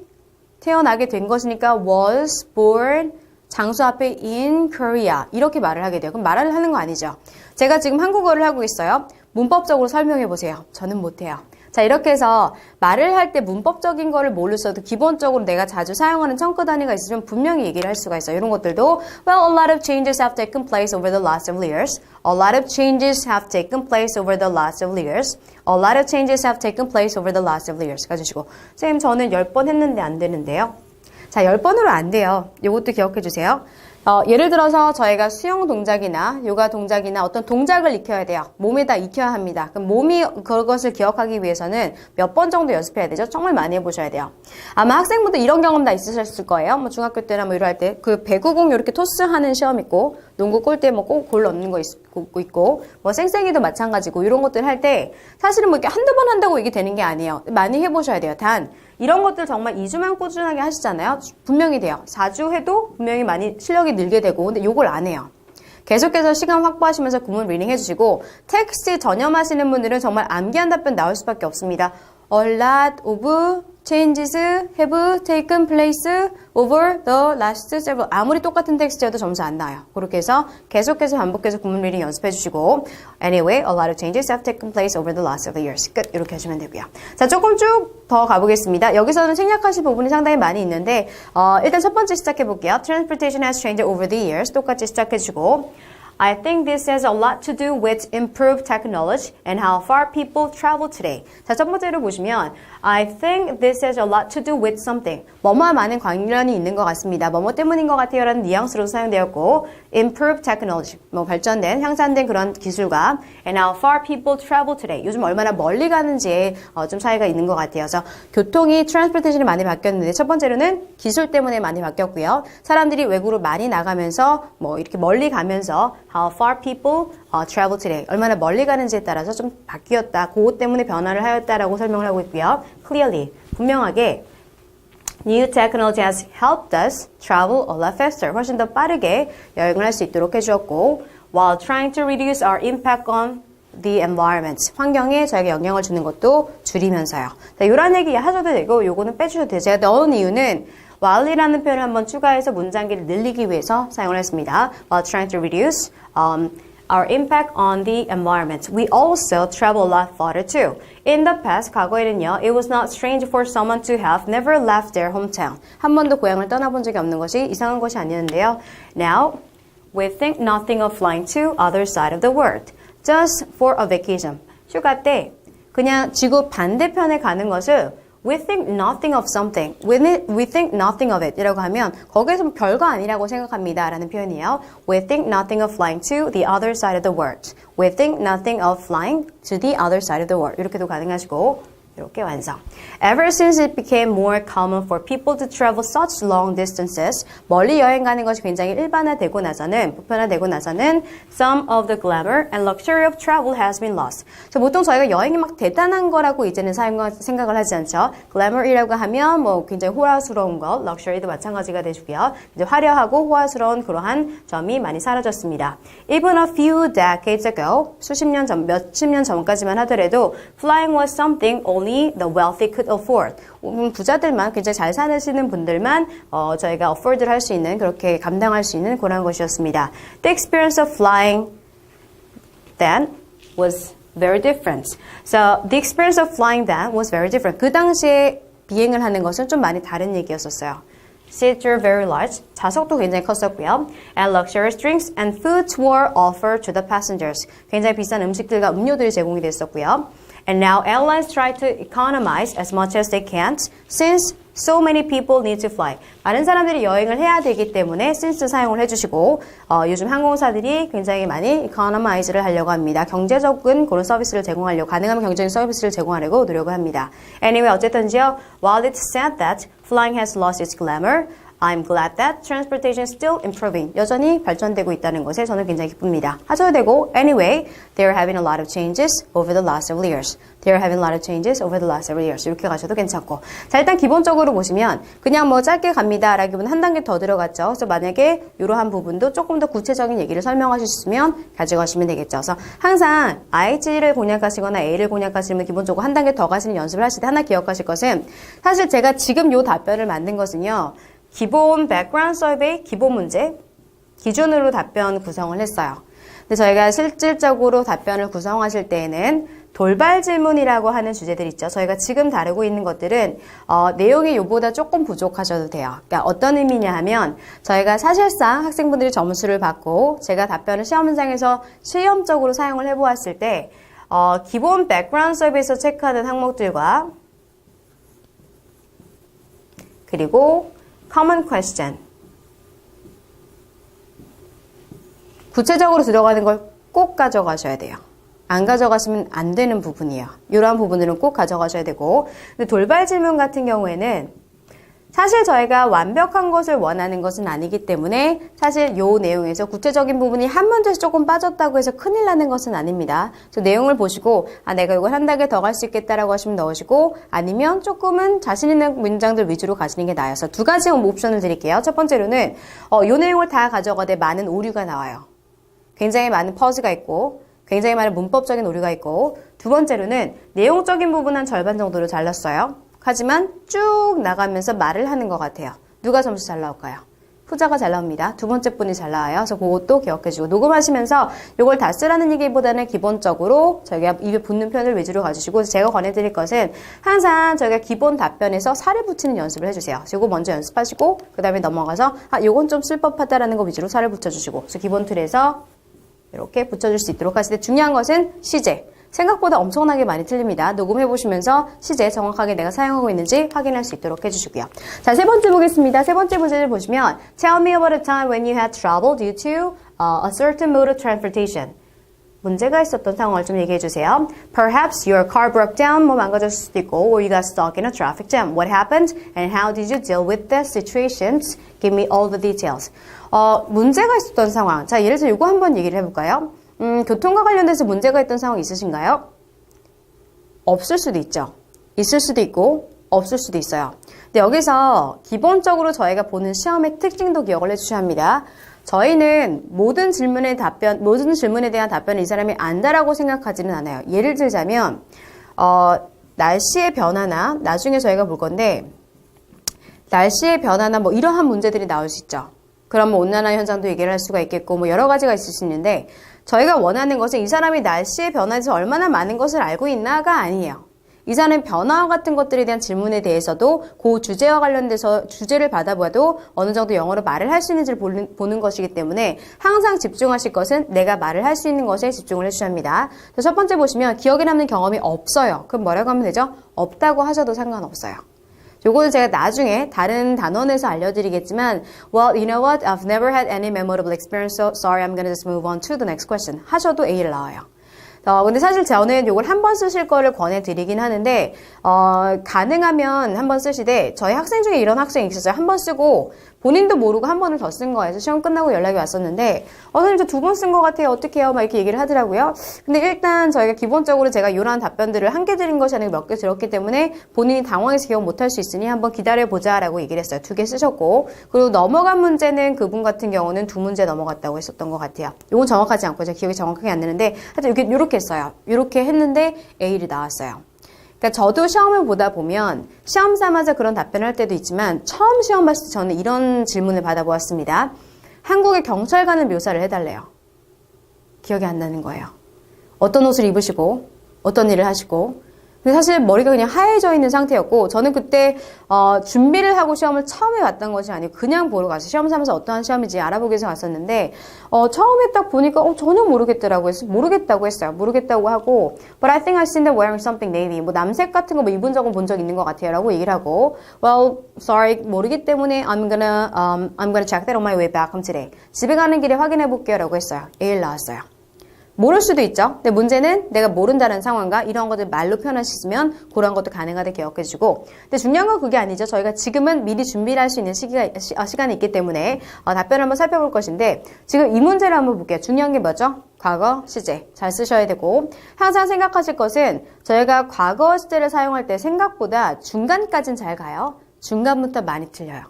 태어나게 된 것이니까 was born 장수 앞에 in Korea 이렇게 말을 하게 돼요. 그럼 말을 하는 거 아니죠. 제가 지금 한국어를 하고 있어요. 문법적으로 설명해 보세요. 저는 못해요. 자 이렇게 해서 말을 할 때 문법적인 거를 모르셔도 기본적으로 내가 자주 사용하는 첨가 단위가 있으면 분명히 얘기를 할 수가 있어요. 이런 것들도 Well, a lot of changes have taken place over the last several years. A lot of changes have taken place over the last several years. A lot of changes have taken place over the last several years. 가주시고 선생님 저는 10번 했는데 안 되는데요. 자 10번으로 안 돼요. 이것도 기억해 주세요. 예를 들어서 저희가 수영 동작이나 요가 동작이나 어떤 동작을 익혀야 돼요. 몸에다 익혀야 합니다. 그럼 몸이 그것을 기억하기 위해서는 몇 번 정도 연습해야 되죠? 정말 많이 해보셔야 돼요. 아마 학생분들 이런 경험 다 있으셨을 거예요. 뭐 중학교 때나 뭐 이럴 때 그 배구공 이렇게 토스하는 시험 있고 농구 골대 뭐 꼭 골 넣는 거 있고 뭐 쌩쌩이도 마찬가지고 이런 것들 할 때 사실은 뭐 이렇게 한두 번 한다고 이게 되는 게 아니에요. 많이 해보셔야 돼요. 단 이런 것들 정말 2주만 꾸준하게 하시잖아요. 분명히 돼요. 4주 해도 분명히 많이 실력이 늘게 되고 근데 요걸 안 해요. 계속해서 시간 확보하시면서 구문 리딩 해주시고 텍스트 전염하시는 분들은 정말 암기한 답변 나올 수밖에 없습니다. A lot of changes have taken place over the last several 아무리 똑같은 텍스트여도 점수 안 나와요. 그렇게 해서 계속해서 반복해서 구문 리딩 연습해 주시고 Anyway, a lot of changes have taken place over the last several years. 끝 이렇게 하시면 되고요. 자 조금 쭉 더 가보겠습니다. 여기서는 생략하실 부분이 상당히 많이 있는데 일단 첫 번째 시작해 볼게요. Transportation has changed over the years. 똑같이 시작해 주고 I think this has a lot to do with improved technology and how far people travel today. 자, 첫 번째로 보시면 I think this has a lot to do with something. 뭐뭐와 많은 관련이 있는 것 같습니다. 뭐뭐 때문인 것 같아요 라는 뉘앙스로 사용되었고 improved technology, 뭐 발전된, 향상된 그런 기술과 and how far people travel today. 요즘 얼마나 멀리 가는지에 좀 차이가 있는 것 같아요. 그래서 교통이 transportation이 많이 바뀌었는데 첫 번째로는 기술 때문에 많이 바뀌었고요. 사람들이 외국으로 많이 나가면서 뭐 이렇게 멀리 가면서 how far people travel today. 얼마나 멀리 가는지에 따라서 좀 바뀌었다. 그것 때문에 변화를 하였다라고 설명을 하고 있고요. Clearly, 분명하게 New technology has helped us travel a lot faster. 훨씬 더 빠르게 여행을 할 수 있도록 해주었고 while trying to reduce our impact on the environment. 환경에 저에게 영향을 주는 것도 줄이면서요. 자, 이런 얘기 하셔도 되고 요거는 빼주셔도 돼요. 제가 넣은 이유는 while이라는 표현을 한번 추가해서 문장기를 늘리기 위해서 사용을 했습니다. While trying to reduce our impact on the environment. We also travel a lot farther too. In the past, 과거에는요, it was not strange for someone to have never left their hometown. 한 번도 고향을 떠나본 적이 없는 것이 이상한 것이 아니었는데요. Now, we think nothing of flying to other side of the world. Just for a vacation. 휴가 때 그냥 지구 반대편에 가는 것을 We think nothing of something. We think nothing of it. 이라고 하면 거기에서 별거 아니라고 생각합니다. 라는 표현이에요. We think nothing of flying to the other side of the world. We think nothing of flying to the other side of the world. 이렇게도 가능하시고 이렇게 완성. Ever since it became more common for people to travel such long distances, 멀리 여행 가는 것이 굉장히 일반화되고 나서는, 보편화되고 나서는 some of the glamour and luxury of travel has been lost. 보통 저희가 여행이 막 대단한 거라고 이제는 생각을 하지 않죠. glamour이라고 하면 뭐 굉장히 호화스러운 것, luxury도 마찬가지가 되고요. 이제 화려하고 호화스러운 그러한 점이 많이 사라졌습니다. Even a few decades ago, 몇십 년 전까지만 하더라도 flying was something only only the wealthy could afford. 부자들만, 굉장히 잘 사시는 분들만 저희가 afford를 할 수 있는, 그렇게 감당할 수 있는 그런 것이었습니다. The experience of flying then was very different. So the experience of flying then was very different. 그 당시에 비행을 하는 것은 좀 많이 다른 얘기였었어요. Seats were very large. 좌석도 굉장히 컸었고요. And luxurious drinks and foods were offered to the passengers. 굉장히 비싼 음식들과 음료들이 제공이 됐었고요. And now airlines try to economize as much as they can since so many people need to fly. 많은 사람들이 여행을 해야 되기 때문에 since 사용을 해주시고 요즘 항공사들이 굉장히 많이 economize를 하려고 합니다. 경제적인 그런 서비스를 제공하려고, 가능하면 경제적인 서비스를 제공하려고 노력을 합니다. Anyway, 어쨌든지요. While it's sad that flying has lost its glamour, I'm glad that transportation is still improving. 여전히 발전되고 있다는 것에 저는 굉장히 기쁩니다. 하셔도 되고, anyway, they're having a lot of changes over the last several years. They're having a lot of changes over the last several years. 이렇게 가셔도 괜찮고. 자, 일단 기본적으로 보시면 그냥 뭐 짧게 갑니다 라기보다는 한 단계 더 들어갔죠. 그래서 만약에 이러한 부분도 조금 더 구체적인 얘기를 설명하실 수 있으면 가져가시면 되겠죠. 그래서 항상 IH를 공략하시거나 A를 공략하시면 기본적으로 한 단계 더 가시는 연습을 하실 때 하나 기억하실 것은, 사실 제가 지금 요 답변을 만든 것은요, 기본 백그라운드 서베이 기본 문제 기준으로 답변 구성을 했어요. 근데 저희가 실질적으로 답변을 구성하실 때에는 돌발 질문이라고 하는 주제들 있죠. 저희가 지금 다루고 있는 것들은 내용이 요보다 조금 부족하셔도 돼요. 그러니까 어떤 의미냐 하면, 저희가 사실상 학생분들이 점수를 받고 제가 답변을 시험 현장에서 실험적으로 사용을 해보았을 때 기본 백그라운드 서베이에서 체크하는 항목들과 그리고 common question, 구체적으로 들어가는 걸 꼭 가져가셔야 돼요. 안 가져가시면 안 되는 부분이에요. 이러한 부분들은 꼭 가져가셔야 되고, 근데 돌발 질문 같은 경우에는 사실 저희가 완벽한 것을 원하는 것은 아니기 때문에 사실 요 내용에서 구체적인 부분이 한 문제에서 조금 빠졌다고 해서 큰일 나는 것은 아닙니다. 저 내용을 보시고 내가 이걸 한 단계 더 갈 수 있겠다라고 하시면 넣으시고, 아니면 조금은 자신 있는 문장들 위주로 가시는 게 나아서 두 가지 옵션을 드릴게요. 첫 번째로는 요 내용을 다 가져가되 많은 오류가 나와요. 굉장히 많은 퍼즈가 있고 굉장히 많은 문법적인 오류가 있고, 두 번째로는 내용적인 부분 한 절반 정도로 잘랐어요. 하지만 쭉 나가면서 말을 하는 것 같아요. 누가 점수 잘 나올까요? 후자가 잘 나옵니다. 두 번째 분이 잘 나와요. 그래서 그것도 기억해주고, 녹음하시면서 이걸 다 쓰라는 얘기보다는 기본적으로 저희가 입에 붙는 표현을 위주로 가주시고, 제가 권해드릴 것은 항상 저희가 기본 답변에서 살을 붙이는 연습을 해주세요. 그래서 이거 먼저 연습하시고 그 다음에 넘어가서 이건 좀 쓸 법하다라는 거 위주로 살을 붙여주시고, 그래서 기본 틀에서 이렇게 붙여줄 수 있도록 하실 때, 중요한 것은 시제. 생각보다 엄청나게 많이 틀립니다. 녹음해보시면서 시제 정확하게 내가 사용하고 있는지 확인할 수 있도록 해주시고요. 자, 세 번째 보겠습니다. 세 번째 문제를 보시면 Tell me about a time when you had trouble due to a certain mode of transportation. 문제가 있었던 상황을 좀 얘기해 주세요. Perhaps your car broke down, 뭐 망가졌을 수도 있고, or you got stuck in a traffic jam. What happened and how did you deal with the situations? Give me all the details. 문제가 있었던 상황. 자, 예를 들어 이거 한번 얘기를 해볼까요? 교통과 관련돼서 문제가 있던 상황 있으신가요? 없을 수도 있죠. 있을 수도 있고 없을 수도 있어요. 근데 여기서 기본적으로 저희가 보는 시험의 특징도 기억을 해주셔야 합니다. 저희는 모든 질문에 대한 답변을 이 사람이 안다라고 생각하지는 않아요. 예를 들자면 날씨의 변화나, 나중에 저희가 볼 건데 날씨의 변화나 뭐 이러한 문제들이 나올 수 있죠. 그럼 뭐 온난화 현상도 얘기를 할 수가 있겠고 뭐 여러 가지가 있을 수 있는데, 저희가 원하는 것은 이 사람이 날씨의 변화에 대해서 얼마나 많은 것을 알고 있나가 아니에요. 이 사람의 변화 같은 것들에 대한 질문에 대해서도 그 주제와 관련돼서 주제를 받아봐도 어느 정도 영어로 말을 할 수 있는지를 보는 것이기 때문에 항상 집중하실 것은 내가 말을 할 수 있는 것에 집중을 해주셔야 합니다. 첫 번째 보시면 기억에 남는 경험이 없어요. 그럼 뭐라고 하면 되죠? 없다고 하셔도 상관없어요. 요거는 제가 나중에 다른 단원에서 알려드리겠지만, well, you know what? I've never had any memorable experience, so sorry, I'm gonna just move on to the next question. 하셔도 A를 나와요. 근데 사실 저는 요걸 한 번 쓰실 거를 권해드리긴 하는데, 가능하면 한 번 쓰시되, 저희 학생 중에 이런 학생이 있었어요. 한 번 쓰고, 본인도 모르고 한 번을 더 쓴 거예요. 그래서 시험 끝나고 연락이 왔었는데, 선생님 저 두 번 쓴 것 같아요. 어떻게 해요? 막 이렇게 얘기를 하더라고요. 근데 일단 저희가 기본적으로 제가 이러한 답변들을 한 개 드린 것이 아니고 몇 개 들었기 때문에 본인이 당황해서 기억 못할 수 있으니 한번 기다려보자 라고 얘기를 했어요. 2개 쓰셨고, 그리고 넘어간 문제는 그분 같은 경우는 2문제 넘어갔다고 했었던 것 같아요. 이건 정확하지 않고 제가 기억이 정확하게 안 나는데, 하여튼 이렇게 했어요. 이렇게 했는데 A를 나왔어요. 그러니까 저도 시험을 보다 보면 시험 삼아서 그런 답변을 할 때도 있지만 처음 시험 봤을 때 저는 이런 질문을 받아보았습니다. 한국의 경찰관을 묘사를 해달래요. 기억이 안 나는 거예요. 어떤 옷을 입으시고 어떤 일을 하시고 근데 사실 머리가 그냥 하얘져 있는 상태였고 저는 그때 준비를 하고 시험을 처음에 봤던 것이 아니고 그냥 보러 가서 시험 삼아서 어떠한 시험인지 알아보기 위해서 갔었는데 처음에 딱 보니까 전혀 모르겠더라고요. 모르겠다고 했어요. 모르겠다고 하고 But I think I've seen them wearing something navy. 뭐 남색 같은 거 뭐 입은 적은 본 적 있는 것 같아요. 라고 얘기를 하고 Well, sorry. 모르기 때문에 I'm gonna check that on my way back home today. 집에 가는 길에 확인해 볼게요. 라고 했어요. A를 나왔어요. 모를 수도 있죠. 근데 문제는 내가 모른다는 상황과 이런 것들 말로 표현할 수 있으면 그런 것도 가능하다 기억해주고 근데 중요한 건 그게 아니죠. 저희가 지금은 미리 준비를 할 수 있는 시간이 있기 때문에 답변을 한번 살펴볼 것인데 지금 이 문제를 한번 볼게요. 중요한 게 뭐죠? 과거 시제 잘 쓰셔야 되고 항상 생각하실 것은 저희가 과거 시제를 사용할 때 생각보다 중간까지는 잘 가요. 중간부터 많이 틀려요.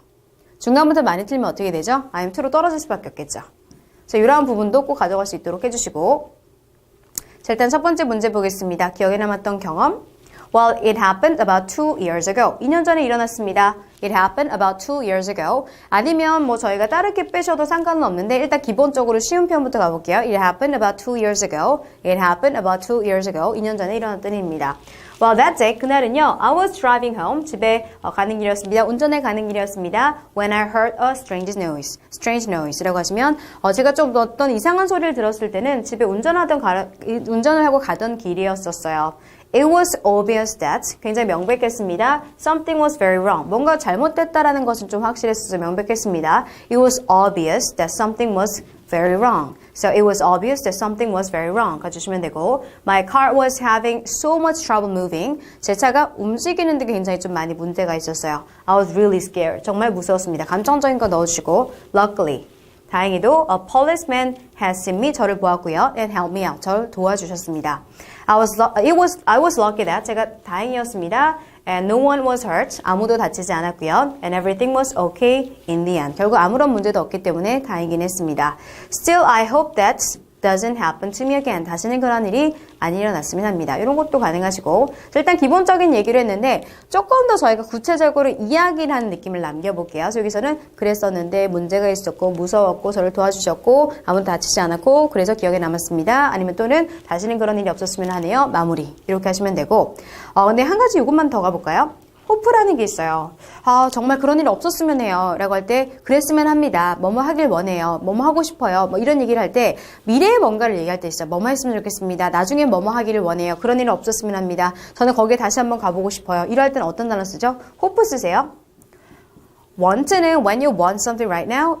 중간부터 많이 틀리면 어떻게 되죠? I'm to로 떨어질 수밖에 없겠죠. 자, 이러한 부분도 꼭 가져갈 수 있도록 해주시고 자, 일단 첫 번째 문제 보겠습니다. 기억에 남았던 경험 Well, it happened about 2 years ago. 2년 전에 일어났습니다. It happened about 2 years ago. 아니면 뭐 저희가 다르게 빼셔도 상관은 없는데 일단 기본적으로 쉬운 표현부터 가볼게요. It happened about 2 years ago. It happened about 2 years ago. 2년 전에 일어났던 일입니다. Well, that day, 그날은요. I was driving home. 집에 가는 길이었습니다. 운전해 가는 길이었습니다. When I heard a strange noise. Strange noise라고 하시면 제가 좀 어떤 이상한 소리를 들었을 때는 집에 운전을 하고 가던 길이었었어요. It was obvious that 굉장히 명백했습니다. Something was very wrong. 뭔가 잘못됐다라는 것은 좀 확실했어서 명백했습니다. It was obvious that something was very wrong. So it was obvious that something was very wrong. 가주시면 되고 My car was having so much trouble moving. 제 차가 움직이는 데 굉장히 좀 많이 문제가 있었어요. I was really scared. 정말 무서웠습니다. 감정적인 거 넣어주시고 Luckily. 다행히도 a policeman has seen me. 저를 보았고요. And helped me out. 저를 도와주셨습니다. I was lucky that 제가 다행이었습니다. And no one was hurt. 아무도 다치지 않았고요. And everything was okay in the end. 결국 아무런 문제도 없기 때문에 다행이긴 했습니다. Still, I hope that doesn't happen to me again. 다시는 그런 일이 안 일어났으면 합니다. 이런 것도 가능하시고 일단 기본적인 얘기를 했는데 조금 더 저희가 구체적으로 이야기를 하는 느낌을 남겨볼게요. 그래서 여기서는 그랬었는데 문제가 있었고 무서웠고 저를 도와주셨고 아무도 다치지 않았고 그래서 기억에 남았습니다. 아니면 또는 다시는 그런 일이 없었으면 하네요. 마무리 이렇게 하시면 되고 근데 한 가지 이것만 더 가볼까요? 호프라는 게 있어요. 정말 그런 일 없었으면 해요. 라고 할 때 그랬으면 합니다. 뭐뭐 하길 원해요. 뭐뭐 하고 싶어요. 뭐 이런 얘기를 할 때 미래의 뭔가를 얘기할 때 있어요. 뭐뭐 했으면 좋겠습니다. 나중에 뭐뭐 하기를 원해요. 그런 일 없었으면 합니다. 저는 거기에 다시 한번 가보고 싶어요. 이럴 때는 어떤 단어 쓰죠? 호프 쓰세요. want는 when you want something right now,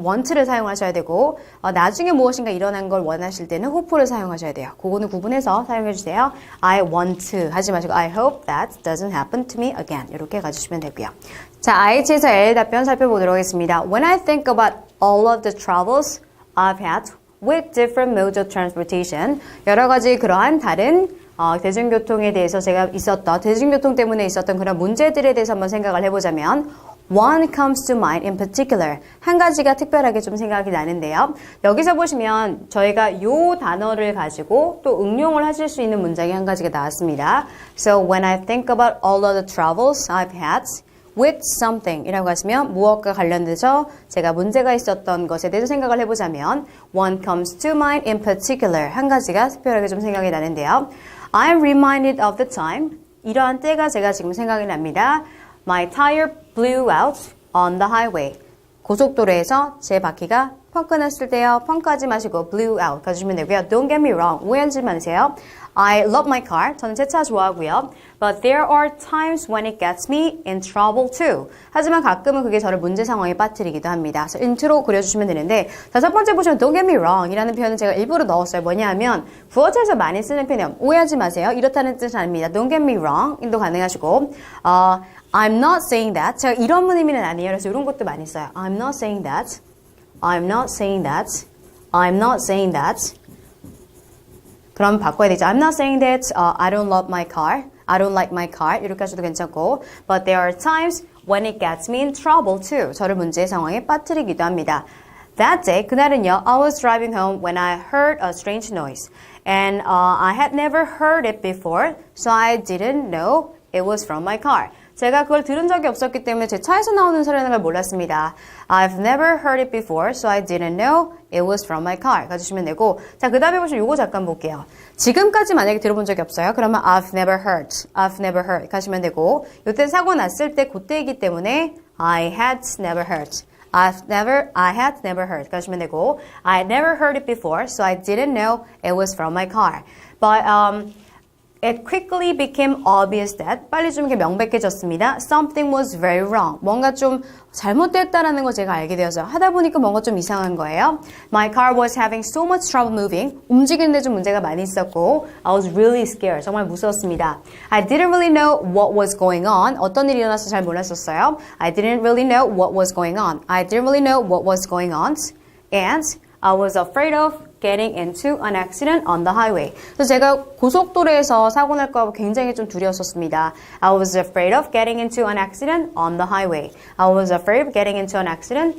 want를 사용하셔야 되고 나중에 무엇인가 일어난 걸 원하실 때는 hope를 사용하셔야 돼요. 그거는 구분해서 사용해 주세요. I want to 하지 마시고 I hope that doesn't happen to me again. 이렇게 가주시면 되고요. 자, IH에서 L 답변 살펴보도록 하겠습니다. When I think about all of the troubles I've had with different modes of transportation, 여러 가지 그러한 다른 대중교통에 대해서 대중교통 때문에 있었던 그런 문제들에 대해서 한번 생각을 해보자면 One comes to mind in particular. 한 가지가 특별하게 좀 생각이 나는데요. 여기서 보시면 저희가 요 단어를 가지고 또 응용을 하실 수 있는 문장이 한 가지가 나왔습니다. So when I think about all of the troubles I've had with something 이라고 하시면 무엇과 관련돼서 제가 문제가 있었던 것에 대해서 생각을 해보자면 One comes to mind in particular. 한 가지가 특별하게 좀 생각이 나는데요. I'm reminded of the time. 이러한 때가 제가 지금 생각이 납니다. My tire blew out on the highway. 고속도로에서 제 바퀴가 펑크 났을 때요. 펑크하지 마시고 blew out 가주시면 되고요. Don't get me wrong. 오해하지 마세요. I love my car. 저는 제 차 좋아하고요. But there are times when it gets me in trouble too. 하지만 가끔은 그게 저를 문제 상황에 빠뜨리기도 합니다. 그래서 인트로 그려주시면 되는데 첫 번째 보시면 Don't get me wrong 이라는 표현은 제가 일부러 넣었어요. 뭐냐 하면 구어체에서 많이 쓰는 표현이에요. 오해하지 마세요. 이렇다는 뜻은 아닙니다. Don't get me wrong 인도 가능하시고 I'm not saying that. 제가 이런 의미는 아니에요. 그래서 이런 것도 많이 써요. I'm not saying that. I'm not saying that. I'm not saying that. 그럼 바꿔야 되죠. I'm not saying that I don't love my car. I don't like my car. 이렇게 하셔도 괜찮고 But there are times when it gets me in trouble too. 저를 문제의 상황에 빠뜨리기도 합니다. That day, 그날은요, I was driving home when I heard a strange noise. And I had never heard it before, so I didn't know it was from my car. 제가 그걸 들은 적이 없었기 때문에 제 차에서 나오는 소리라는 걸 몰랐습니다. I've never heard it before, so I didn't know it was from my car. 가주시면 되고, 자, 그 다음에 보시면 요거 잠깐 볼게요. 지금까지 만약에 들어본 적이 없어요. 그러면 I've never heard 가시면 되고, 요때 사고 났을 때 그때이기 때문에 I had never heard. I had never heard. 가시면 되고, I had never heard it before, so I didn't know it was from my car. But it quickly became obvious that 빨리 좀 이렇게 명백해졌습니다. Something was very wrong. 뭔가 좀 잘못됐다라는 걸 제가 알게 되어서 하다 보니까 뭔가 좀 이상한 거예요. My car was having so much trouble moving. 움직이는데 좀 문제가 많이 있었고 I was really scared. 정말 무서웠습니다. I didn't really know what was going on. 어떤 일이 일어나서 잘 몰랐었어요. I didn't really know what was going on. I didn't really know what was going on. And I was afraid of getting into an accident on the highway. 그래서 제가 고속도로에서 사고 날까 봐 굉장히 좀 두려웠었습니다. I was afraid of getting into an accident on the highway. I was afraid of getting into an accident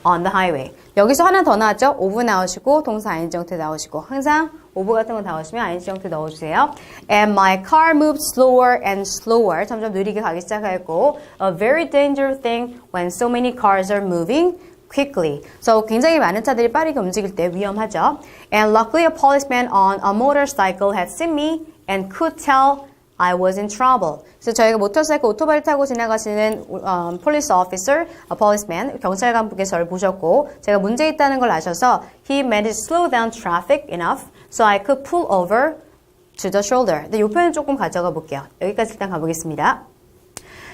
on the highway. 여기서 하나 더 나왔죠? of 나오시고 동사 ing 형태 나오시고 항상 of 같은 거 나오시면 ing 형태 넣어주세요. And my car moved slower and slower. 점점 느리게 가기 시작했고 A very dangerous thing when so many cars are moving quickly. So 굉장히 많은 차들이 빠르게 움직일 때 위험하죠. And luckily a policeman on a motorcycle had seen me and could tell I was in trouble. 그래서 저희가 모터사이클 오토바이 타고 지나가시는 police officer, policeman, 경찰관분께서 저를 보셨고 제가 문제 있다는 걸 아셔서 he managed to slow down traffic enough so I could pull over to the shoulder. 근데 이 표현 조금 가져가 볼게요. 여기까지 일단 가보겠습니다.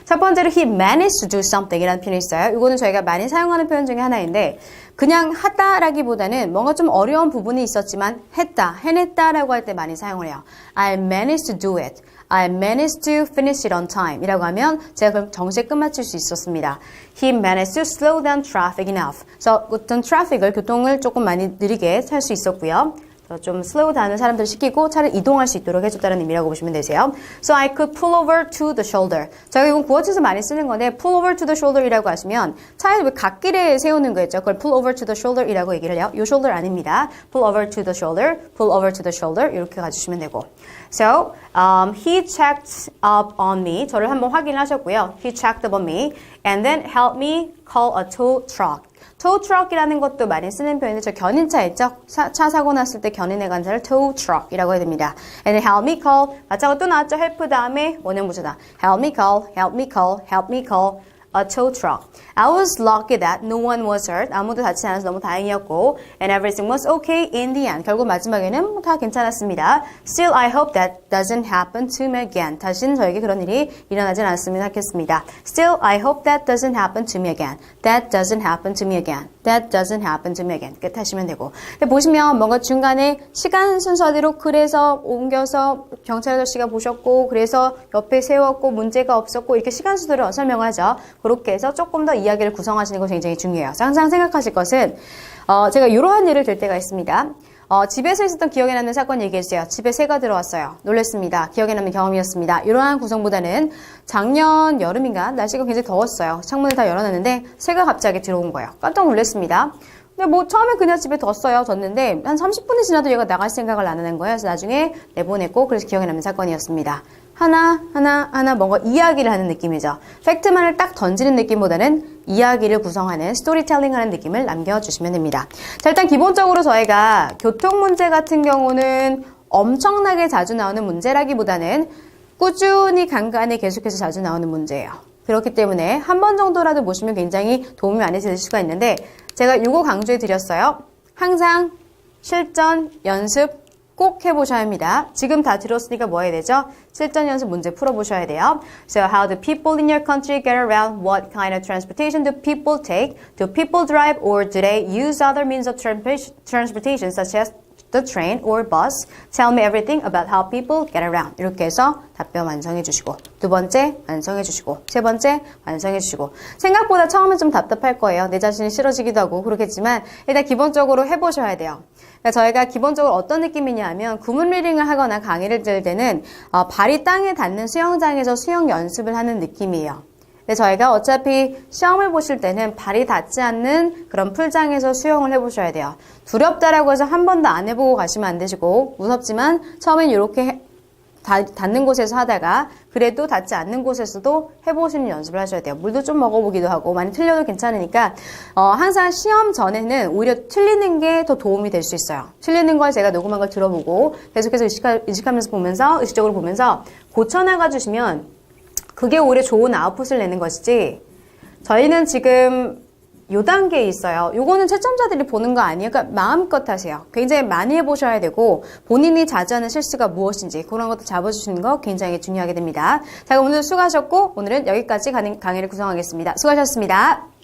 첫 번째로 he managed to do something 이라는 표현이 있어요. 이거는 저희가 많이 사용하는 표현 중에 하나인데 그냥 하다라기보다는 뭔가 좀 어려운 부분이 있었지만 했다, 해냈다라고 할 때 많이 사용을 해요. I managed to do it. I managed to finish it on time 이라고 하면 제가 그럼 정시에 끝마칠 수 있었습니다. He managed to slow down traffic enough. 그래서 어떤 교통을 조금 많이 느리게 할 수 있었고요. 좀 슬로우 다는 사람들을 시키고 차를 이동할 수 있도록 해줬다는 의미라고 보시면 되세요. So I could pull over to the shoulder. 저희가 이건 구어체에서 많이 쓰는 건데 pull over to the shoulder이라고 하시면 차에 왜 갓길에 세우는 거 있죠? 그걸 pull over to the shoulder이라고 얘기를 해요. 이 shoulder 아닙니다. pull over to the shoulder, pull over to the shoulder 이렇게 가주시면 되고. So he checked up on me. 저를 한번 확인을 하셨고요. He checked up on me and then helped me call a tow truck. tow truck이라는 것도 많이 쓰는 표현인데 저 견인차 있죠? 차 사고 났을 때 견인해 간 차를 tow truck이라고 해야 됩니다. And help me call. 마찬가지로 또 나왔죠? help 다음에 원형 부사다. help me call, help me call, help me call a tow truck. I was lucky that no one was hurt. 아무도 다치지 않아서 너무 다행이었고 and everything was okay in the end. 결국 마지막에는 다 괜찮았습니다. Still, I hope that doesn't happen to me again. 다시는 저에게 그런 일이 일어나지 않았으면 하겠습니다. Still, I hope that doesn't happen to me again. That doesn't happen to me again. That doesn't happen to me again. 끝 하시면 되고. 근데 보시면 뭔가 중간에 시간 순서대로 그래서 옮겨서 경찰 아저씨가 보셨고 그래서 옆에 세웠고 문제가 없었고 이렇게 시간 순서대로 설명하죠. 그렇게 해서 조금 더 이야기를 구성하시는 거 굉장히 중요해요. 항상 생각하실 것은 제가 이러한 예를 들 때가 있습니다. 집에서 있었던 기억에 남는 사건 얘기해주세요. 집에 새가 들어왔어요. 놀랬습니다. 기억에 남는 경험이었습니다. 이러한 구성보다는 작년 여름인가 날씨가 굉장히 더웠어요. 창문을 다 열어놨는데 새가 갑자기 들어온 거예요. 깜짝 놀랐습니다. 근데 뭐 처음에 그냥 집에 뒀는데 한 30분이 지나도 얘가 나갈 생각을 안 하는 거예요. 그래서 나중에 내보냈고 그래서 기억에 남는 사건이었습니다. 하나 뭔가 이야기를 하는 느낌이죠. 팩트만을 딱 던지는 느낌보다는 이야기를 구성하는 스토리텔링 하는 느낌을 남겨주시면 됩니다. 자, 일단 기본적으로 저희가 교통 문제 같은 경우는 엄청나게 자주 나오는 문제라기보다는 꾸준히 간간히 계속해서 자주 나오는 문제예요. 그렇기 때문에 한 번 정도라도 보시면 굉장히 도움이 많이 될 수가 있는데 제가 이거 강조해 드렸어요. 항상 실전, 연습 꼭 해보셔야 합니다. 지금 다 들었으니까 뭐 해야 되죠? 실전 연습 문제 풀어보셔야 돼요. So how do people in your country get around? What kind of transportation do people take? Do people drive or do they use other means of transportation such as the train or bus? Tell me everything about how people get around. 이렇게 해서 답변 완성해 주시고 두 번째 완성해 주시고 세 번째 완성해 주시고 생각보다 처음엔 좀 답답할 거예요. 내 자신이 싫어지기도 하고 그렇겠지만 일단 기본적으로 해보셔야 돼요. 그러니까 저희가 기본적으로 어떤 느낌이냐 하면 구문 리딩을 하거나 강의를 들을 때는 발이 땅에 닿는 수영장에서 수영 연습을 하는 느낌이에요. 근데 저희가 어차피 시험을 보실 때는 발이 닿지 않는 그런 풀장에서 수영을 해보셔야 돼요. 두렵다라고 해서 한 번도 안 해보고 가시면 안 되시고, 무섭지만 처음엔 이렇게 닿는 곳에서 하다가 그래도 닿지 않는 곳에서도 해보시는 연습을 하셔야 돼요. 물도 좀 먹어보기도 하고 많이 틀려도 괜찮으니까 항상 시험 전에는 오히려 틀리는 게 더 도움이 될 수 있어요. 틀리는 걸 제가 녹음한 걸 들어보고 계속해서 의식하면서 보면서 의식적으로 보면서 고쳐나가 주시면 그게 오히려 좋은 아웃풋을 내는 것이지 저희는 지금 요 단계에 있어요. 요거는 채점자들이 보는 거 아니에요. 그러니까 마음껏 하세요. 굉장히 많이 해보셔야 되고 본인이 자주 하는 실수가 무엇인지 그런 것도 잡아주시는 거 굉장히 중요하게 됩니다. 자, 오늘 수고하셨고 오늘은 여기까지 강의를 구성하겠습니다. 수고하셨습니다.